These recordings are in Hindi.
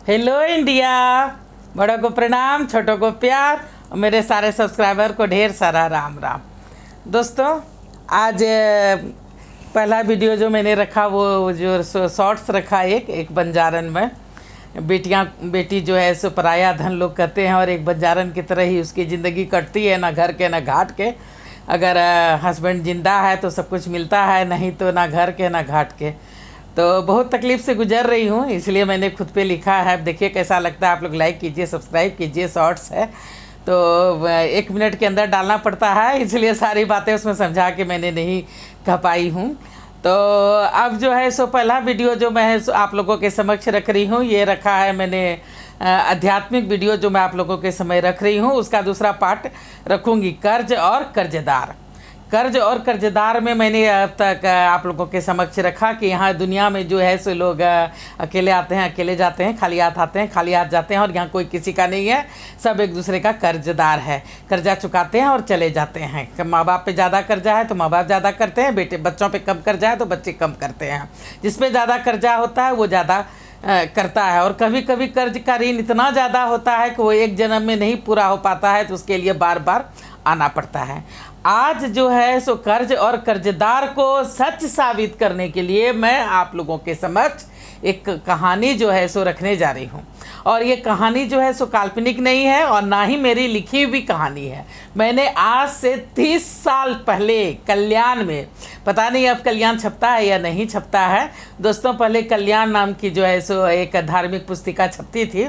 Hello India. बड़ों को प्रणाम, छोटों को प्यार और मेरे सारे सब्सक्राइबर को ढेर सारा राम राम। दोस्तों, आज पहला वीडियो जो मैंने रखा वो जो शॉर्ट्स रखा एक बंजारन में बेटी जो है सो पराया धन लोग कहते हैं, और एक बंजारन की तरह ही उसकी ज़िंदगी कटती है, ना घर के ना घाट के। अगर हस्बैंड ज़िंदा है तो सब कुछ मिलता है, नहीं तो ना घर के ना घाट के। तो बहुत तकलीफ़ से गुजर रही हूँ, इसलिए मैंने खुद पे लिखा है। देखिए कैसा लगता है, आप लोग लाइक कीजिए, सब्सक्राइब कीजिए। शॉर्ट्स है तो 1 मिनट के अंदर डालना पड़ता है, इसलिए सारी बातें उसमें समझा के मैंने नहीं कह पाई हूँ। तो अब जो है सो पहला वीडियो जो मैं आप लोगों के समक्ष रख रही हूँ, ये रखा है मैंने आध्यात्मिक वीडियो जो मैं आप लोगों के समय रख रही हूँ। उसका दूसरा पार्ट रखूँगी कर्ज और कर्जदार। कर्ज और कर्जदार में मैंने अब तक आप लोगों के समक्ष रखा कि यहाँ दुनिया में जो है सो लोग अकेले आते हैं, अकेले जाते हैं, खाली हाथ आते हैं, खाली हाथ जाते हैं, और यहाँ कोई किसी का नहीं है, सब एक दूसरे का कर्जदार है। कर्जा चुकाते हैं और चले जाते हैं। माँ बाप पे ज़्यादा कर्जा है तो माँ बाप ज़्यादा करते हैं, बच्चों पे कम कर्जा है तो बच्चे कम करते हैं। जिस पे ज़्यादा कर्जा होता है वो ज़्यादा करता है, और कभी कभी कर्ज का ऋण इतना ज़्यादा होता है कि वो एक जन्म में नहीं पूरा हो पाता है, तो उसके लिए बार बार आना पड़ता है। आज जो है सो कर्ज और कर्जदार को सच साबित करने के लिए मैं आप लोगों के समक्ष एक कहानी जो है सो रखने जा रही हूँ। और ये कहानी जो है सो काल्पनिक नहीं है और ना ही मेरी लिखी हुई कहानी है। मैंने आज से 30 साल पहले कल्याण में, पता नहीं अब कल्याण छपता है या नहीं छपता है दोस्तों, पहले कल्याण नाम की जो है सो एक धार्मिक पुस्तिका छपती थी,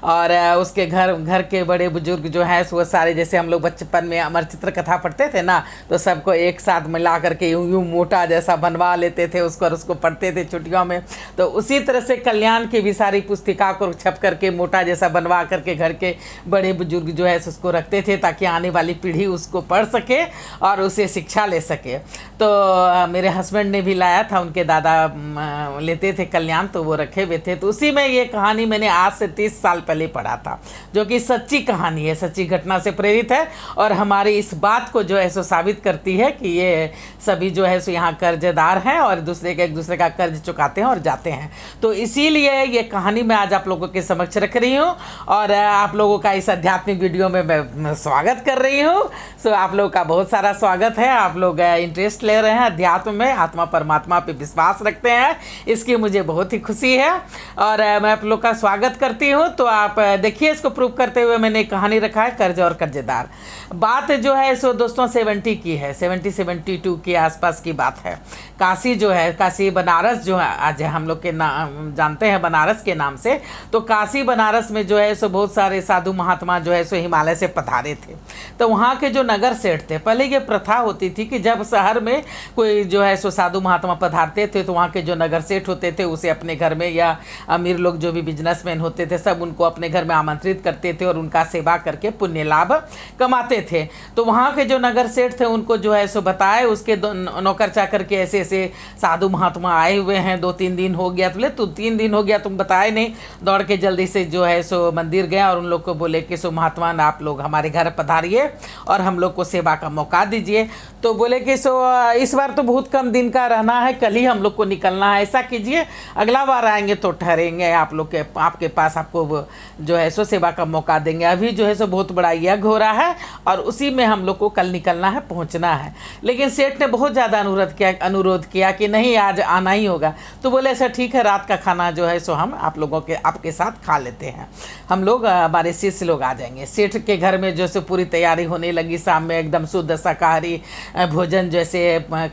और उसके घर के बड़े बुजुर्ग जो हैं वो सारे, जैसे हम लोग बचपन में अमर चित्र कथा पढ़ते थे ना, तो सबको एक साथ मिला करके यूं यूं मोटा जैसा बनवा लेते थे उसको, और उसको पढ़ते थे छुट्टियों में। तो उसी तरह से कल्याण की भी सारी पुस्तिका को छप करके मोटा जैसा बनवा करके घर के बड़े बुजुर्ग जो है उसको रखते थे, ताकि आने वाली पीढ़ी उसको पढ़ सके और उसे शिक्षा ले सके। तो मेरे हस्बैंड ने भी लाया था, उनके दादा लेते थे कल्याण, तो वो रखे हुए थे। तो उसी में ये कहानी मैंने आज से 30 साल पहले पढ़ा था, जो कि सच्ची कहानी है, सच्ची घटना से प्रेरित है, और हमारी इस बात को जो है सो साबित करती है कि ये सभी जो है सो यहाँ कर्जदार हैं और एक दूसरे का कर्ज चुकाते हैं और जाते हैं। तो इसीलिए ये कहानी मैं आज आप लोगों के समक्ष रख रही हूँ, और आप लोगों का इस आध्यात्मिक वीडियो में मैं स्वागत कर रही हूँ। सो आप लोगों का बहुत सारा स्वागत है। आप लोग इंटरेस्ट ले रहे हैं अध्यात्म में, आत्मा परमात्मा पे विश्वास रखते हैं, इसकी मुझे बहुत ही खुशी है, और मैं आप लोग का स्वागत करती हूँ। तो आप देखिए, इसको प्रूव करते हुए मैंने कहानी रखा है कर्ज और कर्जदार। बात जो है सो दोस्तों 70 की है, 72 के आसपास की बात है। काशी जो है, काशी बनारस जो है आज हम लोग के नाम जानते हैं बनारस के नाम से, तो काशी बनारस में जो है सो बहुत सारे साधु महात्मा जो है सो हिमालय से पधारे थे। तो वहाँ के जो नगर सेठ थे, पहले ये प्रथा होती थी कि जब शहर में कोई जो है सो साधु महात्मा पधारते थे, तो वहाँ के जो नगर सेठ होते थे उसे अपने घर में, या अमीर लोग जो भी बिजनेसमैन होते थे सब उनको अपने घर में आमंत्रित करते थे और उनका सेवा करके पुण्य लाभ कमाते थे। तो वहाँ के जो नगर सेठ थे उनको जो है सो बताए, उसके नौकर चाकर के ऐसे ऐसे साधु महात्मा आए हुए हैं, 2-3 दिन हो गया। बोले तू 3 दिन हो गया तुम बताए नहीं। दौड़ के जल्दी से जो है सो मंदिर गया और उन लोग को बोले कि सो महात्मा आप लोग हमारे घर पधारिए और हम लोग को सेवा का मौका दीजिए। तो बोले कि सो इस बार तो बहुत कम दिन का रहना है, कल ही हम लोग को निकलना है, ऐसा कीजिए अगला बार आएंगे तो ठहरेंगे आप लोग के, आपके पास आपको जो है सो सेवा का मौका देंगे। अभी जो है सो बहुत बड़ा यज्ञ हो रहा है और उसी में हम लोग को कल निकलना है, पहुंचना है। लेकिन सेठ ने बहुत ज़्यादा अनुरोध किया कि नहीं आज आना ही होगा। तो बोले ऐसा ठीक है, रात का खाना जो है सो हम आप लोगों के आपके साथ खा लेते हैं, हम लोग हमारे शिष्य लोग आ जाएंगे। सेठ के घर में जो है पूरी तैयारी होने लगी, शाम में एकदम शुद्ध शाकाहारी भोजन जैसे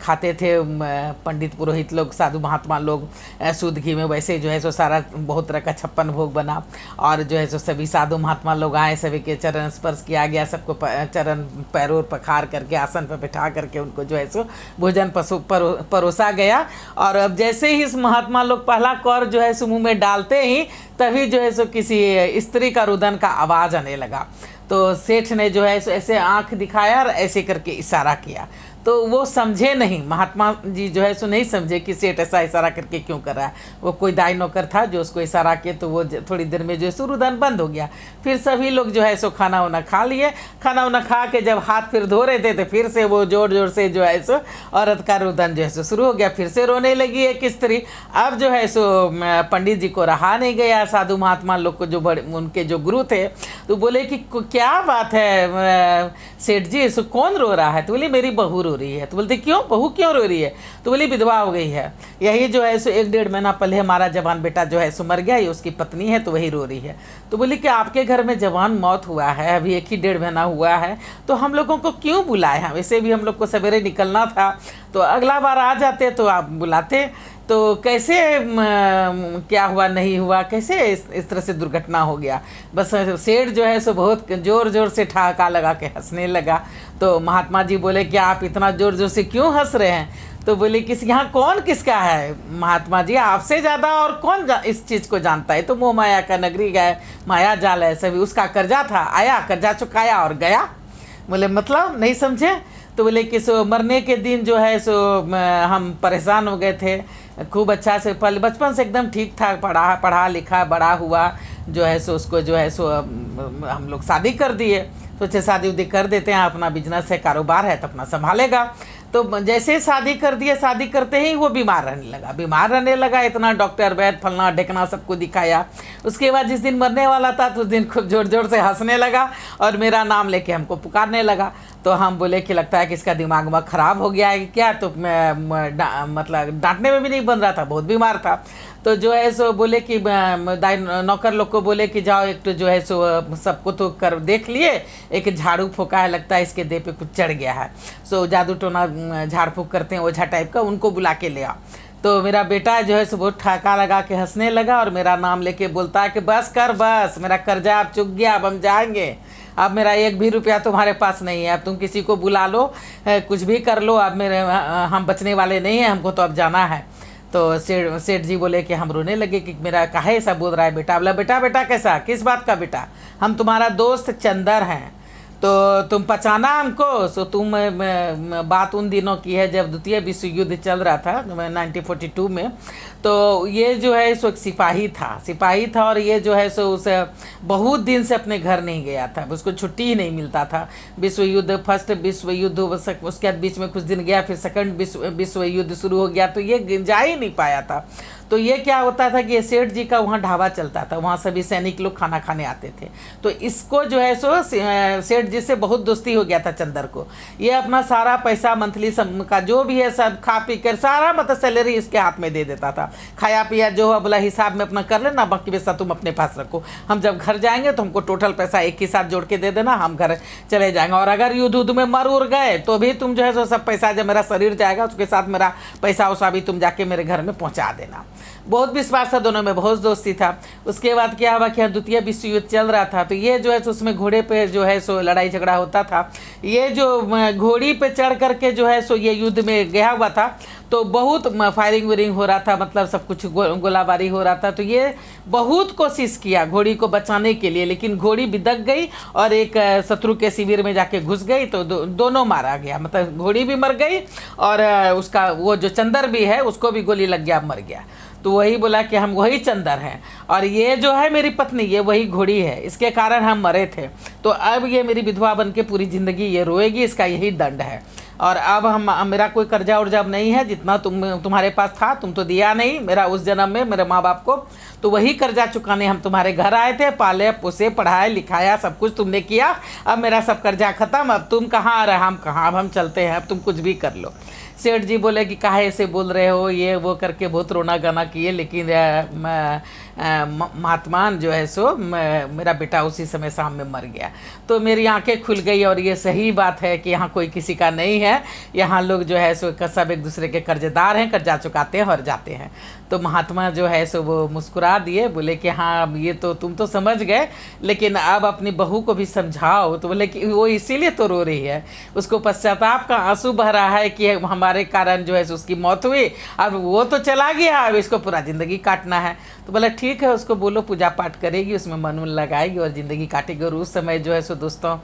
खाते थे पंडित पुरोहित लोग, साधु महात्मा लोग शुद्ध घी में, वैसे जो है सो सारा बहुत तरह का 56 भोग बना, और जो है सो सभी साधु महात्मा लोग आए, सभी के चरण स्पर्श किया गया, सबको चरण पैरों पखार करके आसन पर बैठा करके उनको जो है सो भोजन परोसा गया। और अब जैसे ही इस महात्मा लोग पहला कौर जो है सो मुँह में डालते ही तभी जो है सो किसी स्त्री का रुदन का आवाज़ आने लगा। तो सेठ ने जो है सो ऐसे आँख दिखाया और ऐसे करके इशारा किया। तो वो समझे नहीं, महात्मा जी जो है सो नहीं समझे कि सेठ ऐसा इशारा करके क्यों कर रहा है। वो कोई दाई नौकर था जो उसको इशारा किए, तो वो थोड़ी देर में जो है सो रुदन बंद हो गया। फिर सभी लोग जो है सो खाना वाना खा लिए। खाना वाना खा के जब हाथ फिर धो रहे थे तो फिर से वो जोर जोर से जो है सो औरत का रुदन जो है सो शुरू हो गया। फिर से रोने लगी एक स्त्री। अब जो है सो पंडित जी को रहा नहीं गया, साधु महात्मा लोग को जो बड़े उनके जो गुरु थे, तो बोले कि क्या बात है सेठ जी, सो कौन रो रहा है? तो बोले मेरी बहू रो रही है। तो बोलते क्यों, बहू क्यों रो रही है? तो बोली विधवा हो गई है, यही जो है सो 1-1.5 महीना पहले हमारा जवान बेटा जो है सो मर गया, ये उसकी पत्नी है, तो वही रो रही है। तो बोली कि आपके घर में जवान मौत हुआ है, अभी 1 ही 1.5 महीना हुआ है, तो हम लोगों को क्यों बुलाए हैं? वैसे भी हम लोग को सवेरे निकलना था, तो अगला बार आ जाते तो आप बुलाते। तो कैसे क्या हुआ नहीं हुआ, कैसे इस तरह से दुर्घटना हो गया? बस सेठ जो है सो बहुत ज़ोर ज़ोर से ठहाका लगा के हंसने लगा। तो महात्मा जी बोले कि आप इतना ज़ोर ज़ोर से क्यों हंस रहे हैं? तो बोले किस यहाँ कौन किसका है? महात्मा जी आपसे ज़्यादा और कौन इस चीज़ को जानता है? तो मोह माया का नगरी गए, माया जाल है सभी, उसका कर्जा था, आया कर्जा चुकाया और गया। बोले मतलब नहीं समझे? तो बोले कि सो मरने के दिन जो है सो हम परेशान हो गए थे, खूब अच्छा से पल बचपन से एकदम ठीक ठाक पढ़ा लिखा बड़ा हुआ, जो है सो उसको जो है सो हम लोग शादी कर दिए। सोचे शादी उदी कर देते हैं, अपना बिजनेस है, कारोबार है, तो अपना संभालेगा। तो जैसे शादी कर दिए, शादी करते ही वो बीमार रहने लगा। इतना डॉक्टर वैद्य फलना ढेकना सबको दिखाया। उसके बाद जिस दिन मरने वाला था तो उस दिन खूब जोर जोर से हंसने लगा और मेरा नाम लेके हमको पुकारने लगा। तो हम बोले कि लगता है कि इसका दिमाग में ख़राब हो गया है क्या? तो मतलब डांटने में भी नहीं बन रहा था, बहुत बीमार था। तो जो है सो बोले कि नौकर लोग को बोले कि जाओ एक तो जो है सो सबको तो कर देख लिए, एक झाड़ू फूका है, लगता है इसके देह पे कुछ चढ़ गया है, सो जादू टोना झाड़ फूक करते हैं ओझा टाइप का, उनको बुला के ले आओ। तो मेरा बेटा जो है सो बहुत ठहाका लगा के हंसने लगा और मेरा नाम लेके बोलता है कि बस कर, बस मेरा कर्जा अब चुक गया, अब हम जाएंगे, अब मेरा 1 भी रुपया तुम्हारे पास नहीं है, अब तुम किसी को बुला लो, कुछ भी कर लो, अब हम बचने वाले नहीं हैं, हमको तो अब जाना है। तो सेठ जी बोले कि हम रोने लगे कि मेरा काहे ऐसा बोल रहा है बेटा? बोला बेटा कैसा, किस बात का बेटा? हम तुम्हारा दोस्त चंदर हैं, तो तुम पहचाना हमको? सो तुम बात उन दिनों की है जब द्वितीय विश्व युद्ध चल रहा था 1942 में। तो ये जो है सो एक सिपाही था और ये जो है सो उसे बहुत दिन से अपने घर नहीं गया था, उसको छुट्टी ही नहीं मिलता था। फर्स्ट विश्व युद्ध, उसके बाद बीच में कुछ दिन गया, फिर सेकंड विश्व युद्ध शुरू हो गया, तो ये जा ही नहीं पाया था। तो ये क्या होता था कि ये सेठ जी का वहाँ ढाबा चलता था, वहाँ सभी सैनिक लोग खाना खाने आते थे। तो इसको जो है सो सेठ जी से बहुत दोस्ती हो गया था चंदर को। ये अपना सारा पैसा मंथली का जो भी है सब खा पी कर सारा मतलब सैलरी इसके हाथ में दे देता था। खाया पिया जो है बोला हिसाब में अपना कर लेना, बाकी पैसा तुम अपने पास रखो, हम जब घर जाएंगे तो हमको टोटल पैसा एक ही साथ जोड़ के दे देना, हम घर चले जाएंगे, और अगर युद्ध में मर उड़ गए तो भी तुम जो है सो सब पैसा जब मेरा शरीर जाएगा उसके साथ मेरा पैसा उसा भी तुम जाके मेरे घर में पहुँचा देना। बहुत विश्वास था दोनों में, बहुत दोस्ती था। उसके बाद क्या हुआ कि द्वितीय विश्व युद्ध चल रहा था, तो ये जो है सो उसमें घोड़े पे जो है सो लड़ाई झगड़ा होता था। ये जो घोड़ी पे चढ़ करके जो है सो ये युद्ध में गया हुआ था, तो बहुत फायरिंग वायरिंग हो रहा था, मतलब सब कुछ गोलाबारी हो रहा था। तो ये बहुत कोशिश किया घोड़ी को बचाने के लिए, लेकिन घोड़ी बिदक गई और एक शत्रु के शिविर में जाके घुस गई, तो दोनों मारा गया, मतलब घोड़ी भी मर गई और उसका वो जो चंदर भी है उसको भी गोली लग गया, मर गया। तो वही बोला कि हम वही चंदर हैं और ये जो है मेरी पत्नी, ये वही घोड़ी है, इसके कारण हम मरे थे। तो अब ये मेरी विधवा बन के पूरी ज़िंदगी ये रोएगी, इसका यही दंड है। और अब मेरा कोई कर्जा उर्जा नहीं है, जितना तुम्हारे पास था तुम तो दिया नहीं मेरा उस जन्म में मेरे माँ बाप को, तो वही कर्जा चुकाने हम तुम्हारे घर आए थे, पाले पोसे पढ़ाए लिखाया सब कुछ तुमने किया, अब मेरा सब कर्जा ख़त्म, अब तुम कहाँ आ रहे, हम कहाँ, अब हम चलते हैं, अब तुम कुछ भी कर लो। सेठ जी बोले कि काहे ऐसे बोल रहे हो, ये वो करके बहुत रोना गाना किए, लेकिन महात्मान जो है सो मेरा बेटा उसी समय शाम में मर गया। तो मेरी आंखें खुल गई और ये सही बात है कि यहाँ कोई किसी का नहीं है, यहाँ लोग जो है सो सब एक दूसरे के कर्जदार हैं, कर्जा चुकाते हैं और जाते हैं। तो महात्मा जो है सो वो मुस्कुरा दिए, बोले कि हाँ ये तो तुम तो समझ गए, लेकिन अब अपनी बहू को भी समझाओ। तो बोले कि वो इसीलिए तो रो रही है, उसको पश्चाताप का आंसू बह रहा है कि हमारे कारण जो है सो उसकी मौत हुई, अब वो तो चला गया, अब इसको पूरा ज़िंदगी काटना है। तो बोला ठीक है, उसको बोलो पूजा पाठ करेगी, उसमें मन लगाएगी और ज़िंदगी काटेगी। और उस समय जो है सो दोस्तों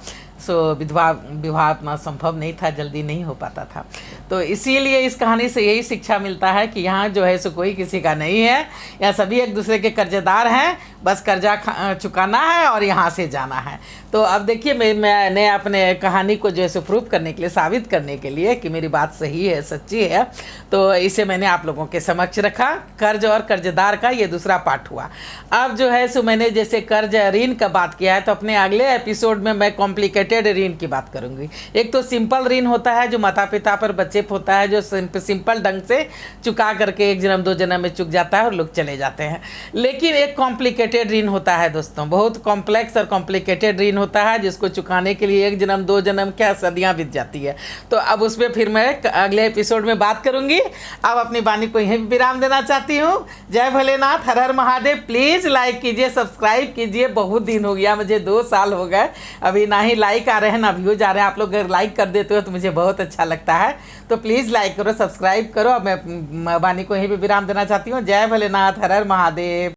सो विधवा विवाह उतना संभव नहीं था, जल्दी नहीं हो पाता था। तो इसीलिए इस कहानी से यही शिक्षा मिलता है कि यहाँ जो है सो कोई किसी का नहीं है, यहाँ सभी एक दूसरे के कर्जेदार हैं, बस कर्जा चुकाना है और यहाँ से जाना है। तो अब देखिए मैंने अपने कहानी को जो है सो प्रूव करने के लिए, साबित करने के लिए कि मेरी बात सही है, सच्ची है, तो इसे मैंने आप लोगों के समक्ष रखा। कर्ज और कर्जदार का ये दूसरा पार्ट हुआ। अब जो है सो मैंने जैसे कर्ज ऋण का बात किया है, तो अपने अगले एपिसोड में मैं कॉम्प्लिकेटेड ऋण की बात करूंगी। एक तो सिंपल ऋण होता है जो माता पिता पर बच्चे होता है, जो सिंपल ढंग से चुका करके एक जन्म दो जन्म में चुक जाता है और लोग चले जाते हैं। लेकिन एक कॉम्प्लिकेटेड ऋण होता है दोस्तों, बहुत कॉम्प्लेक्स और कॉम्प्लिकेटेड ऋण होता है, जिसको चुकाने के लिए एक जन्म दो जन्म क्या सदियां बीत जाती है। तो अब उस पर फिर मैं अगले एपिसोड में बात करूंगी। अब अपनी वाणी को यहीं विराम देना चाहती हूँ। जय भोलेनाथ, हर हर महादेव। प्लीज़ लाइक कीजिए, सब्सक्राइब कीजिए। बहुत दिन हो गया, मुझे 2 साल हो गए, अभी ना ही लाइक आ रहे हैं ना व्यूज आ रहे हैं। आप लोग अगर लाइक कर देते हो तो मुझे बहुत अच्छा लगता है। तो प्लीज़ लाइक करो, सब्सक्राइब करो। अब मैं वाणी को यहीं पर विराम देना चाहती हूँ। जय भोलेनाथ, हर हर महादेव।